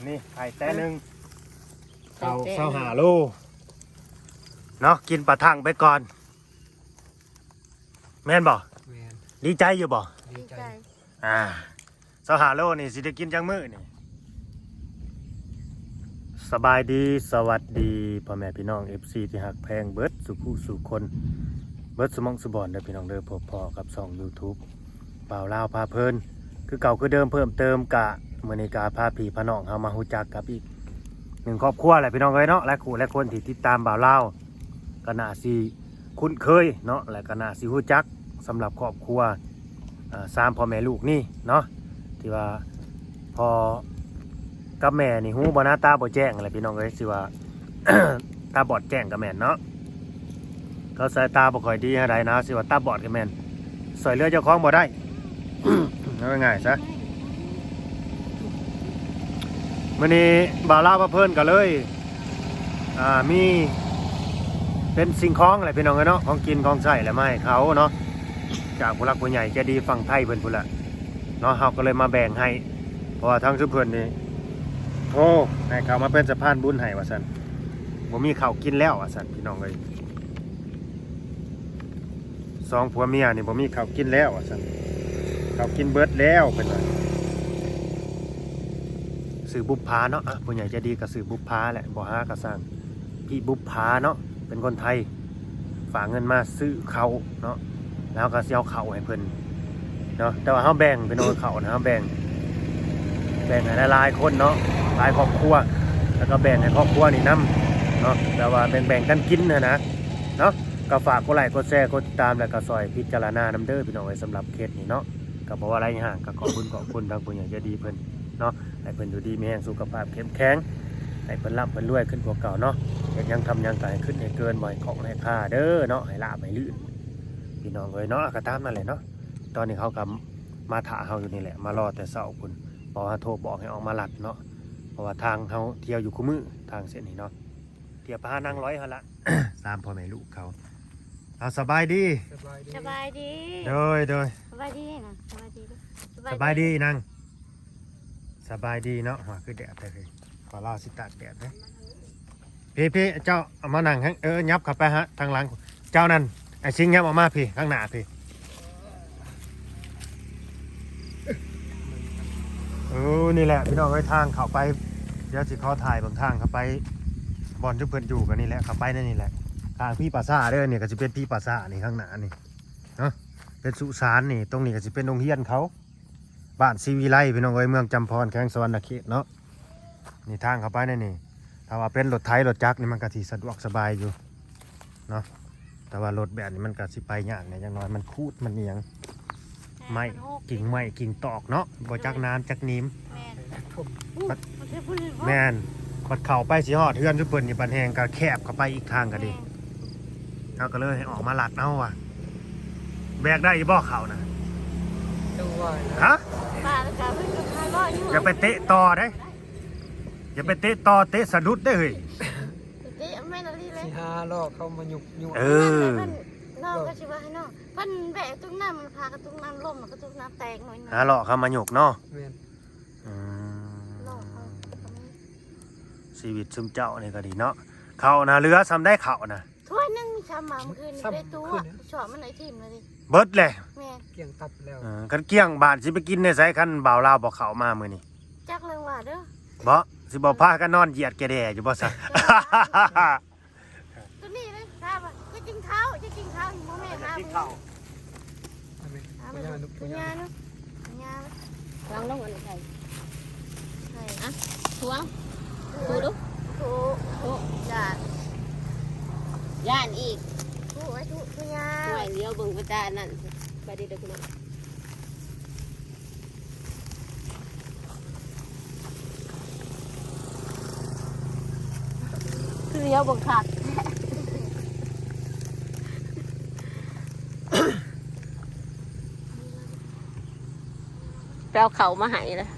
นี่ไข่แต่หนึ่งเขาเศร้าหาโลเนาะกินปลาทั่งไปก่อนแม่นบ่ดีใจอยู่บ่ดีใจเศร้าหาโลนี่สิได้กินจังมื้อนี่สบายดีสวัสดีพ่อแม่พี่น้อง FC ที่หักแพงเบิดสุผู้สู่คนเบิดสมองสุบอนเด้อพี่น้องเด้อพอกับช่อง YouTube บ่าวลาวพาเพลินคือเก่าคือเดิมเพิ่มเติมกะมื้อนี้กะพาพี่พาน้องเฮามาฮู้จักกับอีกหนึ่งครอบครัวแหละพี่น้องเอ้ยเนาะและคู่และคนที่ติดตามบ่าวลาวก็น่าสิคุ้นเคยเนาะและก็น่าสิฮู้จักสำหรับครอบครัว3พ่อแม่ลูกนี่เนาะที่ว่าพอกับแม่นี่หูบ่หน้าตาบ่แจ้งอะไรพี่น้องเอ้ยสิว่า ตาบอดแจ้งกับแม่นเนาะเขาสายตาบ่ค่อยดีเท่าใดนะสิว่าตาบอดกับแม่นสวยเรือเจ้าของบ่ได้ เอาง่ายๆซะมื้อนี้บ่าวลาวพาเพลินก็เลยมีเป็นสิ่งของอะไรพี่น้องเอ้ยเนาะของกินของใช้และมาให้เขาเนาะจากผู้หลักผู้ใหญ่ใจดีฝั่งไทยเพิ่นพุ่นละเนาะเฮาก็เลยมาแบ่งให้เพราะว่าทั้งซุเพิ่นนี่โอ้ให้เขามาเป็นสะพานบุญให้ว่าซั่นบ่มีข้าวกินแล้วว่าซั่นพี่น้องเอ้ยสองผัวเมียนี่บ่มีข้าวกินแล้วว่าซั่นข้าวกินเบิดแล้วเพิ่นว่าสื่อบุพภาเนาะผู้ใหญ่ใจดีก็สื่อบุพภาแหละบ่หาก็สร้างพี่บุพภาเนาะเป็นคนไทยฝากเงินมาซื้อข้าวเนาะแล้วก็สิเอาข้าวให้เพิ่นเนาะแต่ว่าเฮาแบ่งเป็นโอนข้าวนะเฮาแบ่งให้หลายๆคนเนาะหลายครอบครัวแล้วก็แบ่งให้ครอบครัวนี่นำเนาะแต่ว่าแบ่งกันกินนะเนาะก็ฝากกดไลค์กดแชร์กดติดตามแล้วก็ซอยพิจารณานำเด้อพี่น้องไว้สำหรับเคสนี้เนาะก็บ่ว่าอะไรห่างก็ขอบคุณทางผู้ใหญ่ใจดีเพิ่นเนาะให้เพิ่นอยู่ดีมีแรงสุขภาพเข้มแข็งให้เพิ่นร่ำเพิ่นรวยขึ้นกว่าเก่าเนาะเฮ็ดหยังทำหยังก็ให้ขึ้นให้เกินบ่ให้ของให้ค่าเด้อเนาะให้ลาบให้ลื่นพี่น้องเอ้ยเนาะก็ตามนั่นแหละเนาะตอนนี้เขาก็มาถ่าเฮาอยู่นี่แหละมารอแต่เช้าพุ่นบอกว่าโทรบอกให้ออกมาลัดเนาะเพราะว่าทางเฮาเที่ยวอยู่คู่มือทางเส้นนี้เนาะเที่ยวพานั่งร้อยหั่นละ 3พ่อแม่ลูกเขาเอาสบายดีสบายดี โดยสบายดีนะสบายดี สบายดีนั่งสบายดีเนาะหัวคือแดดเลยขอเล่าสิตากแดดนะพี่เจ้าเอามานั่งยับเข้าไปฮะทางหลังเจ้านั่นไอ้ซิงยับออกมาพี่ข้างหน้าพี่นี่แหละพี่น้องไอ้ทางเข้าไปเดี๋ยวสิขอถ่ายบางทางเข้าไปบอลที่เพิ่นอยู่กันนี่แหละเข้าไปนี่แหละทางพี่ปราสาทเด้อเนี่ยก็จะเป็นพี่ปราสาทนี่ข้างหน้านี่เนาะเป็นสุสานนี่ตรงนี้ก็จะเป็นโรงเรียนเขาบ้านศรีวิไลพี่น้องเอ้ยเมืองจำพรแข้งสวรรณเขตเนาะนี่ทางเข้าไปนี่ถ้าว่าเป็นรถไถรถจักรนี่มันก็สิสะดวกสบายอยู่เนาะแต่ว่ารถแบบนี้มันก็สิไปยากเนี่ยอย่างน้อยมันคูดมันเอียงไม้กิ่งตอกเนาะบ่จักนานจักนิ้มแม่นบัดเข่าไปสิฮอดเฮือนซุเพิ่นนี่บัดแหงก็แคบเข้าไปอีกทางก็ดีเฮาก็เลยให้ออกมาลัดเอาว่ะแบกได้บ่เข่านะฮะอย่าไปเตะต่อได้อย่าไปเตะต่อเตะสะดุดได้เฮ้ยเตะไม่นาทีเลยสิหาลอกเข้ามาหยุกนอกก็ชิว่าให้นอกพันแบกตุ้งน้ำมันพากระตุ้งน้ำล่มกระตุ้งน้ำแตกหน่อยหาหลอกเข้ามาหยกเนาะชีวิตซุมเจ้านี่ก็ดีเนาะเขานะเรือซ้ำได้เขานะถ้วยนึงชามมาเมื่อคืนได้ตัวชอบมันไหนทีมเลยดิเบิดเลยเกี่ยงตับแล้วกันเกี่ยงบาทสิไปกินในสายคันบ่าวลาวบอกเขามามื้อนี้จักเรื่องว่าเด้อบ่สิบ่พากันนอนเหยียดแกแด่อยู่บ่ซะตัวนี้เลยทราบว่าจะกินข้าวอยู่บ่แม่มากินข้าวปุญญาเนาะวางลงก่อนใส่อ่ะถั่วดูย่านอีกถั่วยาถั่วเลี้ยวเบิ่งประจานนั่นไปดีเด้อคุณน้องคือเลี้ยวเบิ่งขาดแปลวเขามาหายเลย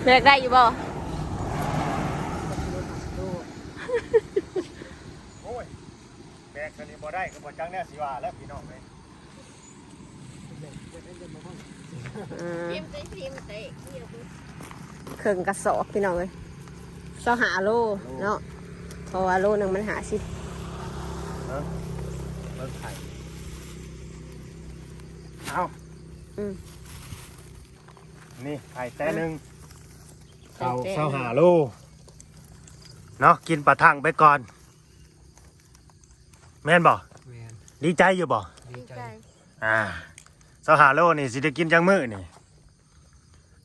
แบกได้อยู่บ่โอ้ยแบกคันนี้บ่ได้ก็บ่จังแน่สิว่าแล้วพี่น้องเอ้ยพิมพ์เตะ เครื่องกระสอบพี่น้องเลย25 โลเนาะเพราะว่าโลนึงมัน50 เบิ่งไข่เอา อืม นี่ไข่แต่หนึ่งเอา25 โลเนาะกินปลาทังไปก่อนแม่นบ่ แมน ดีใจอยู่บ่ ดีใจ 25 โลนี่สิได้กินจังมื้อนี่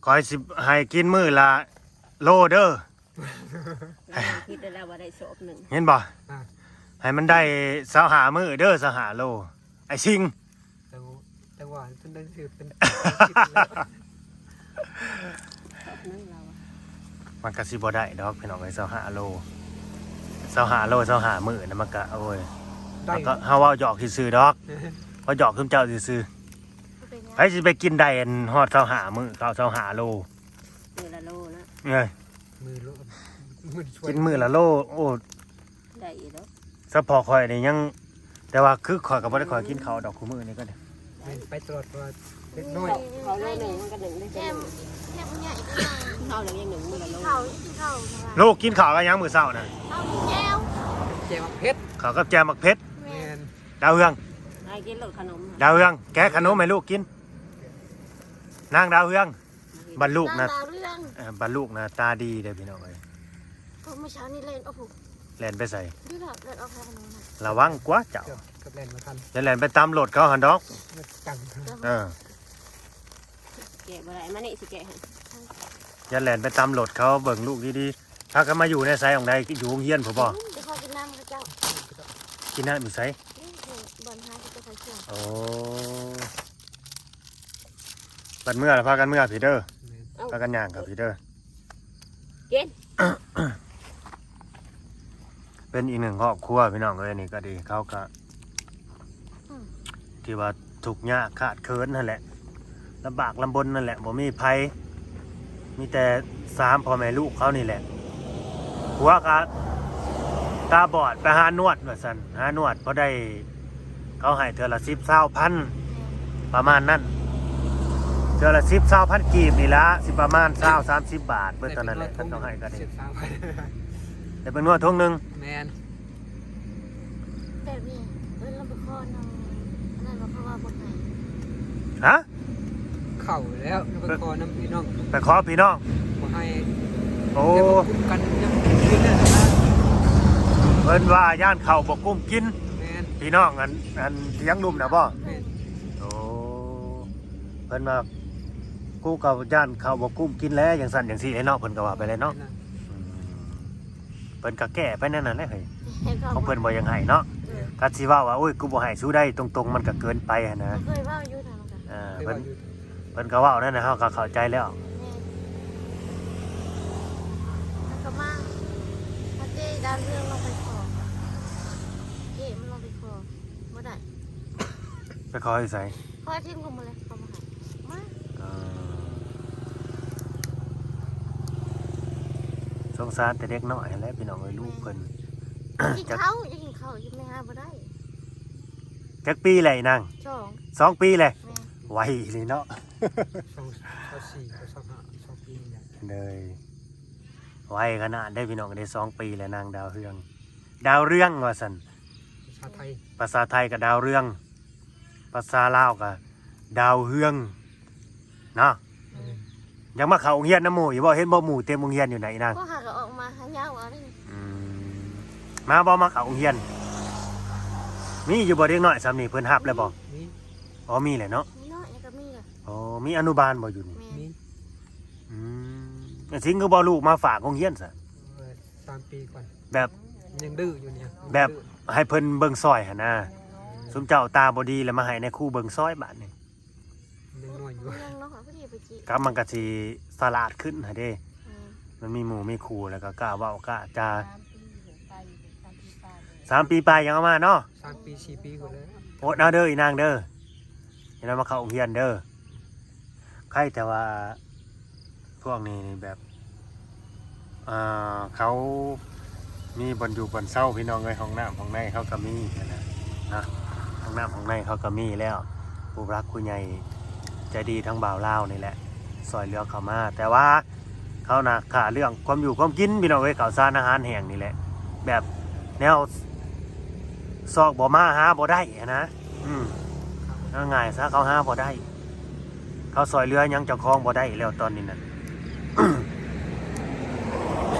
ขอให้สิให้กินมื้อละโลเด้อ คิดได้แล้วว่าได้ศพหนึ่ง เห็นบ่ อ่ะ ให้มันได้25 มื้อเด้อ25 โลไอ้ชิง แต่ว่าเพิ่นได้ถือเป็น ศพหนึ่งเราอะ มันก็สิบ่ได้ดอกพี่น้องไอ้25 โล25 โล25 มื้อนะมันก็โอ้ย ได้ มันก็เฮาเว้าหยอกซื่อๆดอกเฮาหยอกคือเจ้าซื่อๆไผสิไปกินได้อันฮอด25 มื้อเขา25 โล มือละโลนะ เอ้ย มือโลมือช่วย กินมื้อละโลโอ้ ได้อีกแล้ว สะพอข่อยนี่ยังแต่ว่าคือข่อยก็บ่ได้ข่อยกินข้าวดอกคู่มื้อนี่ก็ได้ แม่นไปตลอดว่าเล็กน้อย เขาโลหนึ่งมันก็หนึ่งได้ แก้ แค่ มแก้มใหญ่ก็ยัง เขาหนึ่งยังหนึ่งมือละโล เขาเขา ลูกกินข้าวกันยังมื้อเช้าน่ะ เขาแก้ว แจวเพชร ข้าวกับแจมมักเพชร แม แม่ น ดาวเฮือง ไอ้กินรสขนม ดาวเฮืองแกะขนมให้ลูกกินนางดาวเฮืองบรรลุนะ ดาวเรื่อง บรรลุนะตาดีเด้อพี่น้องเอ้ย เมื่อเช้านี้เล่นโอ้โห แล่นไปใส่ ดูแบบเล่นเอาแพ้ขนมนะ ระวังกว่าเจ้า กับแลนมาทัน อย่าแล่นไปตามรถเขาหั่นดอก จัง เออ แกะอะไรมานี่สิแกะให้ อย่าแล่นไปตามรถเขาเบิ่งลูกดีๆถ้ากันมาอยู่ในไสของใดอยู่โรงเรียนผมบ่ เดี๋ยวพอกินน้ำกับเจ้า กินน้ำอยู่ไส บอลหาที่จะใส่เครื่อง โอ้บัดเมื่อแล้วพากันเมื่อพี่เด้อพากันย่างกับพี่เด้อ กิน เป็นอีกหนึ่งครอบครัวพี่น้องเอ้ยนี่ก็ดีเขาก็ที่ว่าทุกข์ยากขาดเคินนั่นแหละลำบากลำบนนั่นแหละบ่มีภัยมีแต่3พ่อแม่ลูกเขานี่แหละผัวก็ตาบอดไปหานวดว่าซั่นหานวดเพราะได้เขาให้เทื่อละ10-20,000ประมาณนั้นเทื่อละ10-20,000กีบนี่ละสิประมาณ20-30 บาทเบิดเท่านั้นแหละท่านต้องให้ก็ได้ เสียบสาว แต่เป็นนวดทุ่งหนึง แมน แบบนี้เราไปคอนเอานั่นเราเพราะว่าบนไหน ฮะ เข่าแล้วไปคอน้ำพี่น้อง ไปขอพี่น้อง บ่ให้ โอ้ เดี๋ยวมาคุ้มกันยังกินได้นะ เพิ่นว่าย่านเข้าบ่กุ้มกิน แมน พี่น้องอันเลี้ยงนุ่มนะบ่ แมน โอ้เพิ่นมากูกับย่านเข้าบ่กุ้มกินแล้วอย่างสั่นอย่างซี่ไอ้เนาะเพิ่นก็ว่าไปเลยเนาะอืมเพิ่นก็แก้ไปนั่นน่ะแหละเฮ้ย เห็นเขา ของเพิ่นบ่ยังให้เนาะก็สิว่าโอ้ยกูบ่ให้สู้ได้ตรงๆมันก็เกินไปหันนะ เคยว่าอยู่ทางกัน เคย เพิ่ ว่าน อยู่ เพิ่นก็เว้านั่นน่ะเฮาก็เข้าใจแล้ว แม่แล้วก็มาพอเจ๊ดาวเรื่องเราไปขอเจ๊มันเราไปขอเมื่อไหร่ ไปขออยู่ไส พอทิ้งลงมาเลยเขามาหามา เออสงสารแต่เด็กน้อยแหละพี่น้องเอ้ยลูกเพิ่น กินข้าวจะกินข้าวยังไม่หาบ่ได้ จักปีแหละนาง ช่อง 2 ปีแหละ แม่ ไวเลยเนาะ 2 ปีเนี่ย เลยไวขนาดได้พี่น้องได้2 ปีแล้วนางดาวเรือง ดาวเรืองว่าสัน ชาไทย ภาษาไทยกับดาวเรือง ภาษาลาวกับดาวเฮืองเนาะยังมาเข้าโรงเรียนน้ำหมู่อยู่บ่เห็นบ่หมู่เต็มโรงเรียนอยู่ไหนนาง ก็หากออกมาหายาวเอาได้ อืมมาบ่มาเข้าโรงเรียน มีอยู่บ่เด็กน้อยซ้ำนี่เพิ่นรับแล้วบ่ นี่ อ๋อมีแหละเนาะ นี่น้อยก็มีอ่ะ อ๋อมีอนุบาลบ่อยู่นี่ แม่ นี่ อืมสิงคือบ่ลูกมาฝากโรงเรียนซะ 3 ปีก่อน แบบ ยังดื้ออยู่เนี่ย แบบให้เพิ่นเบิ่งซอยหั่นนะสมเจ้าตาบ่ดีแล้วมาให้ในครูเบิ่งซอยบาดนี่ ยังน้อยอยู่ ยังน้องพอดีไปจี ก็มันก็สิสลาดขึ้นหั่นเด้ มันมีหมู่มีครูแล้วก็กล้าเว้ากล้าจา3 ปีไปยังเอามาเนาะ 3 ปี 4 ปีกว่าแล้ว โอดเอาเด้ออีนางเด้ออย่าได้มาเข้าโรงเรียนเด้อใครแต่ว่าพวกนี้นี่แบบเขามีบนอยู่บนเศร้าพี่น้องเลยห้องน้ำห้องในเขาก็มีนะห้องน้ำห้องในเขาก็มีแล้วผู้รักผู้ใหญ่ใจดีทั้งบ่าวลาวนี่แหละซอยเหลือเขามาแต่ว่า เขานะขาเรื่องความอยู่ความกินพี่น้องเอ้ยข้าวสารอาหารแห้งนี่แหละแบบแนวซอกบ่มาหาบ่ได้อะนะง่ายๆซะเขาหาบ่ได้เขาซอยเรือยังเจ้าของบ่ได้แล้วตอนนี้นั่น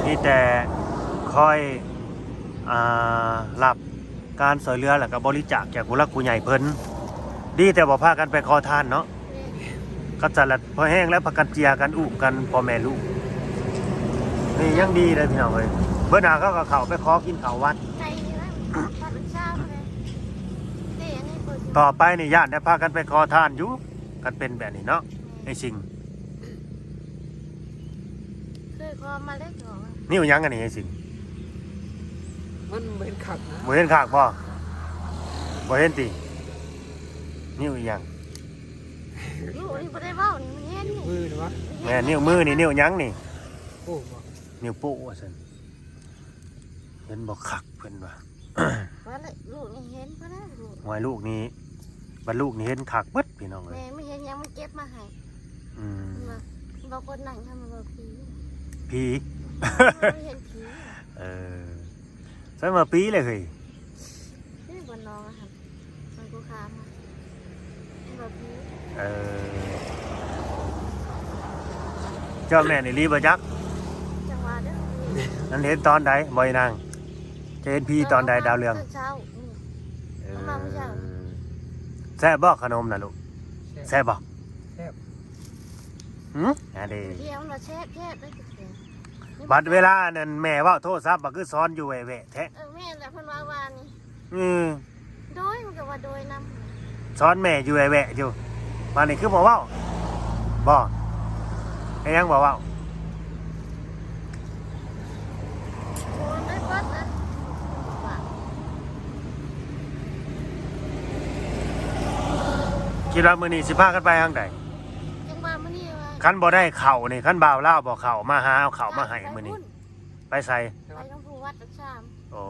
นี่แต่คอยรับการซอยเรือแล้วก็บริจาคจากผู้หลักผู้ใหญ่เพิ่นดีแต่บ่พากันไปขอทานเนาะก็จะละพอแห้งแล้วพากันเจียกันอุ้มกันพ่อแม่ลูกนี่ยังดีเลยพี่น้องเอ้ยเบิ่นหน้าเขาก็เข้าไปขอกินข้าววัด ใจนี่นะปัดเช้าเลยเดี๋ยวนี้เปิด ต่อไปนี่ญาติได้พากันไปขอทานอยู่กันเป็นแบบนี้เนาะไอ้สิ่ง เคยคอมาเล็กหรอ นี่มันยังกันนี่ไอ้สิ่ง มันเป็นขัดนะ บ่เห็นขากบ่บ่เห็นตินี่มันยัง ลูกนี่ไม่ได้เบ้านี่มันเห็นนี่ มือนะวะ แม่นิ้วมือนี่นิ้วยังนี่ โอ้บ่ นิ้วโป้ว่าซั่นเห็นบ่คักเพิ่นว่า ว่าเลยลูกนี่เห็นเพราะนะลูก หวยลูกนี้บรรลูกนี่เห็นคักเบิดพี่น้องเอ้ย แม่ไม่เห็นยังมันเก็บมาให้ อืม มาบอกคนนั่งทำมาบอกผี ผี ไม่เห็นผี เออใส่มาปีเลยเฮ้ย นี่บนน้องอะครับมันกูค้ามาบอกผี เออเจ้าแม่นี่รีบ่จัก จังหวะเด้อ นั้นเห็นตอนใดบ่อยนางจะเห็นผีตอนใดดาวเรือง เช้า เออ มาเมื่อเช้า แซ่บบ่ขนมน่ะลูกแซ่บบ่ แซ่บ อันนี้ เที่ยวเราแช่แช่ไปติดเลย บัดเวลานั่นแม่เว้าโทรศัพท์บ่คือสอนอยู่แว่ๆแท้ แม่แหละเพิ่นว่าวานนี่ อืม โดยมันก็ว่าโดยน สอนแม่อยู่แว่ๆอยู่มานี่คือบ่เว้าบ่ไอ้ยังบ่เว้า ำโอนได้ปัดนะว่า คิดว่ามื้อนี้สิพากันไปทางใด จังหวะมื้อนี้ว่า คันบ่ได้เข้านี่คันบ่าวลาวบ่เข้ามาหาเอาเข้ามาให้มื้อนี้ไปใส่ ไปต้องผู้วัดตักชาม โอ้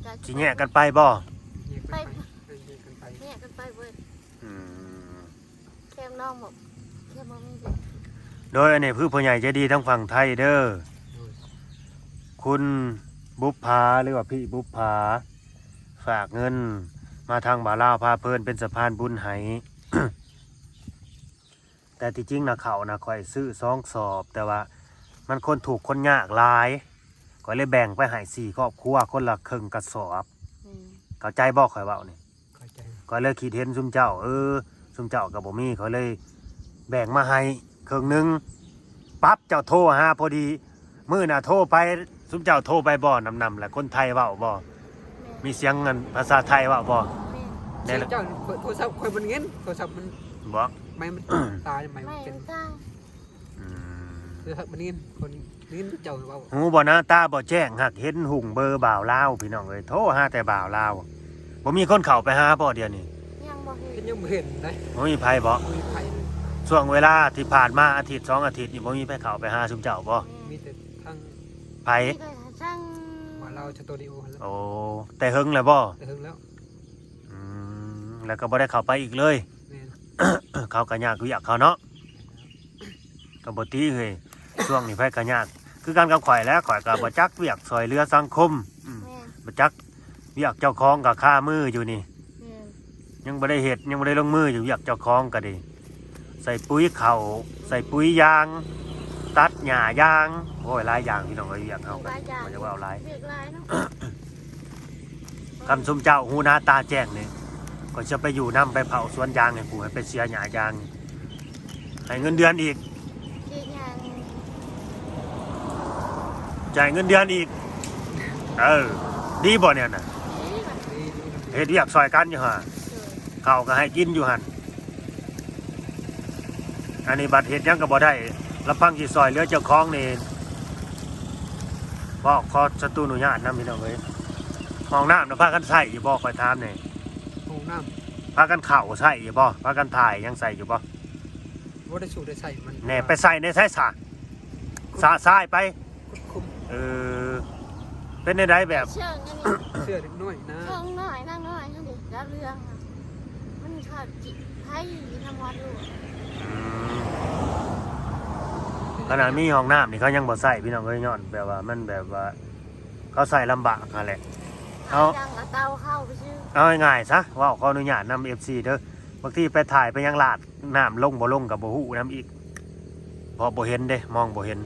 จะ สิแยกกันไปบ่ แยกกันไปแยกกันไป แยกกันไปเว้ย อืม แค่น้องบอกแค่บ่มีเด็ก โดยอันนี้คือผู้ใหญ่ใจดีทั้งฝั่งไทยเด้อคุณบุพภาหรือว่าพี่บุพภาฝากเงินมาทางบ่าวลาวพาเพลินเป็นสะพานบุญให้ แต่ที่จริงนะเขานะคอยซื้อ2 สอบ แต่ว่ามันคนถูกคนยากหลายก็เลยแบ่งไปให้4 ครอบครัวคนละครึ่งกระสอบ เข้าใจบ่ข่อยเว้านี่ เข้าใจ ก็เลยคิดเห็นซุมเจ้าซุมเจ้ากับบ่มีเขาเลยแบ่งมาให้ครึ่งหนึงปั๊บเจ้าโทรหาพอดีมื้อน่ะโทรไปซุมเจ้าโทรไปบ่นำๆแหละคนไทยเว้าบ่มีเสียงเงินภาษาไทยเว้าบ่ เสียงเจ้าโทรศัพท์คอยมันเงี้ยโทรศัพท์มัน บ่ ไม่มันตายไม่ ไม่ เป็น ตั้ง อืม โทรศัพท์มันเงี้ยคนเงี้ยเจ้าว่า หูบ่นะตาบ่แจ้งหักเห็นหุ่งเบอร์บ่าวลาวพี่น้องเอ้ยโทรหาแต่บ่าวลาวบ่มีคนเข้าไปหาบ่เดี๋ยวนี้ ยังบ่เห็ เป็น น ยังไม่เห็นได้ บ่มีไผบ่ มีไผ่ ช่วงเวลาที่ผ่านมาอาทิตย์2 อาทิตย์นี่บ่มีไผเข้าไปหาซุมเจ้าบ่ มีแต่ทาง ไผ นี่ก็ช่าง มาเราสตูดิโอแล้ว โอ้แต่หึงแล้วบ่ แต่ถึงแล้ว อืมแล้วก็บ่ได้เข้าไปอีกเลย แม่น เขาก็ยากคืออยากเขาเนาะก็บ่ตีเฮ้ยช่วงนี้ไผก็ยากคือกันกับข่อยแล้วข่อยก็บ่จักเวียกซอยเรือสังคมแม่ บ่จักเวียกเจ้าของก็ค่ามืออยู่นี่ แม่ ยังบ่ได้เฮ็ดยังบ่ได้ลงมืออยู่เวียกเจ้าของก็ดีใส่ปุ๋ยข้าวใส่ปุ๋ยยาง ตัดหญ้ายางโอ้ยหลายอย่างพี่น้องเอ้ยเวียกเฮา ห ก็ ลายอย่าง บ่จะว่าเอาหลาย เรียกหลายเนาะ คำสมเจ้าหูหน้าตาแจ้งนี่ก็จะไปอยู่นํไปเผาสวนยางให้ผู้ให้ไปเสียหญ้ายางให้เงินเดือนอีก เรียกอย่าง จ่ายเงินเดือนอีก ดีบ่เนี่ยน่ะ นี้แบบ ดี เฮ็ดเวียกซอยกันอยู่ห่าข้าวก็ให้กินอยู่หั่นอันนี้บัตรเฮ็ดหยังก็บ่ได้ลำพังสิซอยเหลือเจ้าของนี่บอกขอสตูอนุญาตนำพี่น้องเอ้ยห้องน้ำน่ะพากันใส่อยู่บ่ค่อยถามนี่ ห้องน้ พากันเข้าใส่อยู่บ่พากันถ่ายยังใส่อยู่บ่ ำว่าได้สูดได้ใส่มัน แหน่ไปใส่ในใส่สระสระทรายไป คุม เป็นได้แบบ เชิงอันนี้ เสื้อเล็กน้อยนะ เชิงน้อยนั่งน้อยนั่นดิรับเรื่องอะมันขาดจิตไทยทำวัดอยู่ อืม ขนาดมีห้องน้ำนี่เขายังบ่ใส่พี่น้องเอ้ยย้อนแบบว่ามันแบบว่าเขาใส่ลำบากนั่นแหละ เอา จังเอาเตาเข้าไปชื่อ เอาง่ายๆซะว่าขออนุญาตนำ FC เด้อบางทีไปถ่ายไปยังลาดน้ำลงบ่ลงกับบ่ฮู้น้ำอีกพอบ่เห็นเด้มองบ่เห็น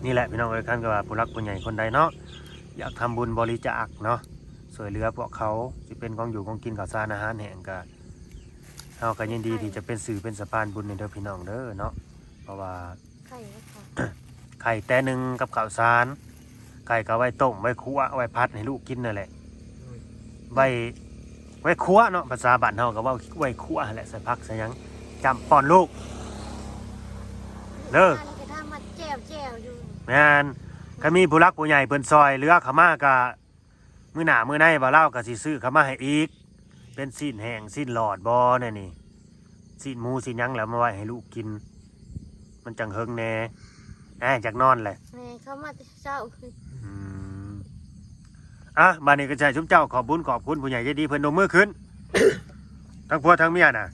นี่แหละพี่น้องเอ้ยคันก็ว่าผู้รักผู้ใหญ่คนใดเนาะอยากทำบุญบริจาคเนาะช่วยเหลือพวกเขาสิเป็นของอยู่ของกินข้าวสารอาหารแห้งก็เฮาก็ยินดีที่จะเป็นสื่อเป็นสะพานบุญในเด้อพี่น้องเด้อเนาะเพราะว่า ไข่ก็ค่ะ ไข่แต่หนึ่งกับข้าวสารไก่ก็ไว้ต้มไว้คั่วไว้พัดให้ลูกกินนั่นแหละไว้คั่วเนาะภาษาบ้านเฮาก็ว่าไว้คั่วแหละใส่ผักใส่หยังจำป้อนลูกเด้อ อันนี้ก็ทำมาแจ่วอยู่ แม่นก็มีผู้รักผู้ใหญ่เพิ่นซอยเหลือเขามาก็มื้อหน้ามื้อในบ่เล่าก็สิซื้อเขามาให้อีกเป็นสิ้นแห้งสิ้นหลอดบ่นั่นนี่สิ้นหมูสิ้นหยังแล้วมาไว้ให้ลูกกิน มันจังเฮิงแน่จากนอนแหละ แม่เขามาแต่เช้าคือ บ้านนี้ก็ใช่ชุมเจ้าขอบบุญขอบคุณผู้ใหญ่ใจดีเพิ่นนมมือขึ้น ทั้งผัวทั้งเมียน่ะ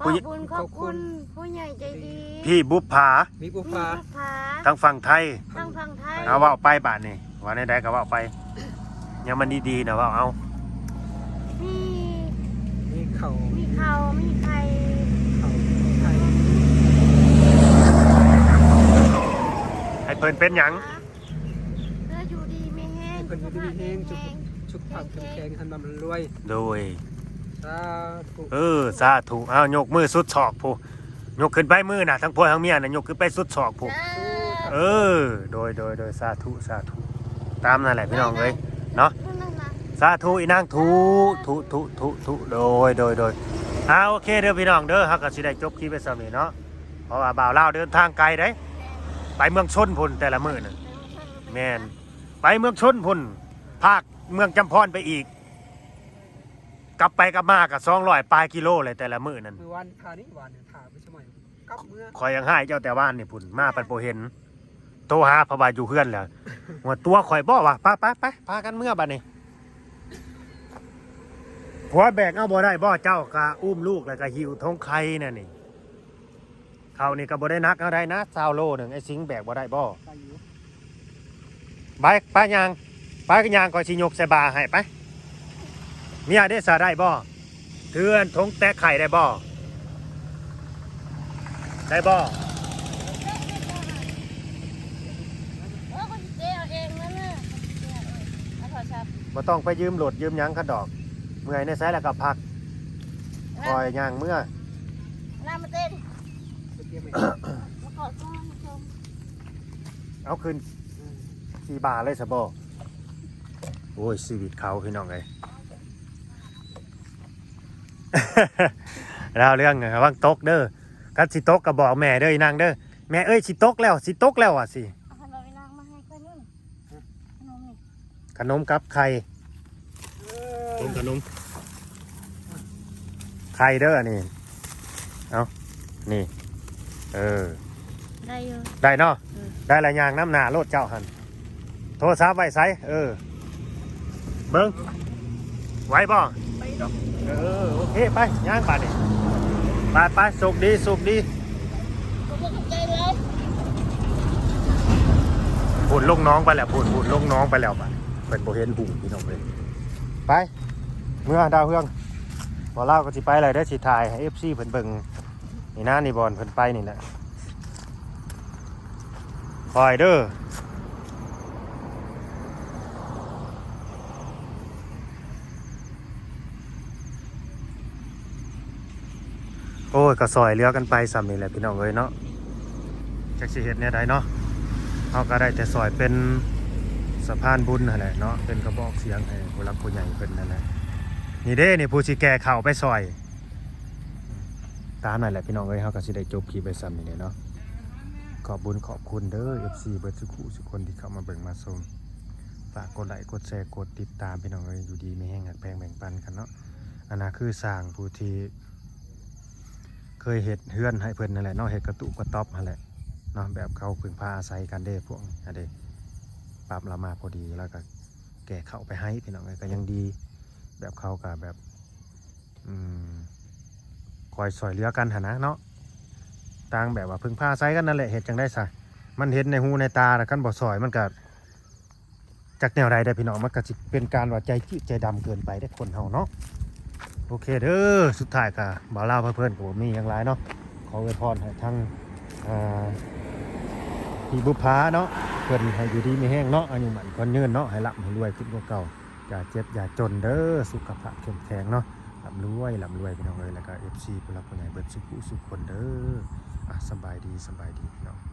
ขอบคุณผู้ใหญ่ใจดี พี่บุปผา มีปู พี่ ปลา ลูกค้า ทั้งฝั่งไทย ทั้งฝั่งไทย เอาว่าไปบ้านนี่ว่าในใดก็ว่าไปยังมันดีๆนะว่าเอา มี มีเข่า มีเขามีไข่ เข่าไข่ ให้เพิ่นเป็นหยัง เพื่ออยู่ดีไม่แห้ง เป็นอยู่ดีแห้งชุกผักแข็งหันมันรวย โดย สาธุ สาธุเอายกมือสุดศอกผู้ยกขึ้นไปมือน่ะทั้งผัวทั้งเมียน่ะยกขึ้นไปสุดศอกผู้ โดยสาธุตามนั่นแหละพี่น้องเอ้ยเนาะ นั่นนะ สาธุอีนางทุโดยโอเคเด้อพี่น้องเด้อฮักก็สิได้จบคลิปไปซะนี่เนาะเพราะว่าบ่าวลาวเดินทางไกลเด้ไปเมืองชนพุ่นแต่ละมื้อน่ะแม่นไปเมืองชนพุ่นภาคเมืองจำพรไปอีก กลับไปกลับมาก็200ปลายกิโลเลยแต่ละมื้อนั่น มือวันทานี่วันทาไปสมัยกับเมื่อ ข่อยยังให้เจ้าแต่ว่านนี่พุ่นมาปันบ่เห็นโทรหาเพราะว่าอยู่เฮือนแล้วหัวตัวข่อยบ่ว่าไปพากันเมื่อบัดนี้ผัวแบกเอาบ่ได้บ่เจ้าก็อุ้มลูกแล้วก็หิวท้องไข่นั่นนี่เขานี่ก็บ่ได้นักเอาได้นะ20โลนึงไอ้สิงแบกบ่ได้บ่ ไปอยู่ ไปยางไปกันยางก็สิยกใส่บาให้ไปเมียได้สาได้บ่เทือนทงแตะไข่ได้บ่ได้บ่ คนเจ๊เอาเองนั่นน่ะเอาโทรศัพท์ บ่ต้องไปยืมโหลดยืมหยังคันดอกเมื่อยในไสแล้วก็พักคอยย่างเมื่อ น้ำมาเต้น เตรียมไป มาขอต้อนชม เอาคืน4 บาทเลยซะบ่โอ้ยชีวิตเขาพี่น้องเอ้ย แล้วเรื่องระวังตกเด้อคันสิตกก็บอกแม่เด้ออีนางเด้อแม่เอ้ยสิตกแล้วอ่ะสิ เอาขนมไปล้างมาให้ค่อยนึงขนมนี่ ขนมกับไข่ขนมไข่เด้อนี่เอานี่ได้อยู่ ได้เนาะได้หลายอย่างน้ำหนาโลดเจ้าหันโทรศัพท์ไว้ไสเบิ้งไว้บ่ ไปดอก โอเคไปย่างป่านนี่ไปสุกดี ผมบอกใจเลย พูดลงน้องไปแล้วพูดลงน้องไปแล้วป่ะเป็นโบเห็นหูพี่น้องเลยไปเมื่อดาวเฮืองพอเล่าก็สิไปอะไรได้สิถ่ายให้ FC เพิ่นเบิ่งนี่นะนี่บอลเพิ่นไปนี่แหละคอยเด้อโอ้ยก็ซอยเรือกันไปซ้ำนี่แหละพี่น้องเอ้ยเนาะจักสิเฮ็ดเนี่ยใดเนาะเขาก็ได้แต่ซอยเป็นสะพานบุญนั่นแหละเนาะเป็นกระบอกเสียงให้ผู้รักผู้ใหญ่เพิ่นนั่นแหละนี่เด้นี่ผู้สิแก่เข่าไปซอยตามนั่นแหละพี่น้องเอ้ยเขาก็สิได้จบคลิปไปซ้ำนี่แหละเนาะขอบบุญขอบคุณเด้อ FC เบิดทุกผู้ทุกคนที่เข้ามาเบิ่งมาชมฝากกดไลค์กดแชร์กดติดตามพี่น้องเอ้ยอยู่ดีมีแห้งหักแพงแบ่งปันกันเนาะอันนั้นคือสร้างผู้ที่เคยเฮ็ดเฮือนให้เพิ่นนั่นแหละเนาะเฮ็ดกระตุกกระต๊อบนั่นแหละเนาะแบบเขาพึ่งพาอาศัยกันเด้พวกอันเด้ปรับละมาพอดีแล้วก็แก่เข้าไปให้พี่น้องเอ้ยก็ยังดีแบบเขาก็แบบขอ อยซอยเหลือกันหั่นนะเนาะต่างแบบว่าพึ่งพาใช้กันนั่นแหละเฮ็ดจังได้ซะมันเห็นในหูในตาแล้วกันบ่ซอยมันก็จากแนวใดได้พี่น้องมันก็สิเป็นการว่าใจจืดใจดำเกินไปได้คนเฮาเนาะโอเคเด้อสุดท้ายก็บ่าวลาวเพื่อนๆก็บ่มีหยังหลายเนาะขออวยพรให้ทั้งพี่บุพภาเนาะเพิ่นให้อยู่ดีมีแห้งเนาะอายุหมันคนยืนเนาะให้ร่ำให้รวยขึ้นกว่าเก่าอย่าเจ็บอย่าจนเด้อสุขภาพเข้มแข็งเนาะร่ำรวยพี่น้องเอ้ยแล้วก็ FC ผู้หลักผู้ใหญ่เบิดสุขคนเด้อสบายดีพี่น้อง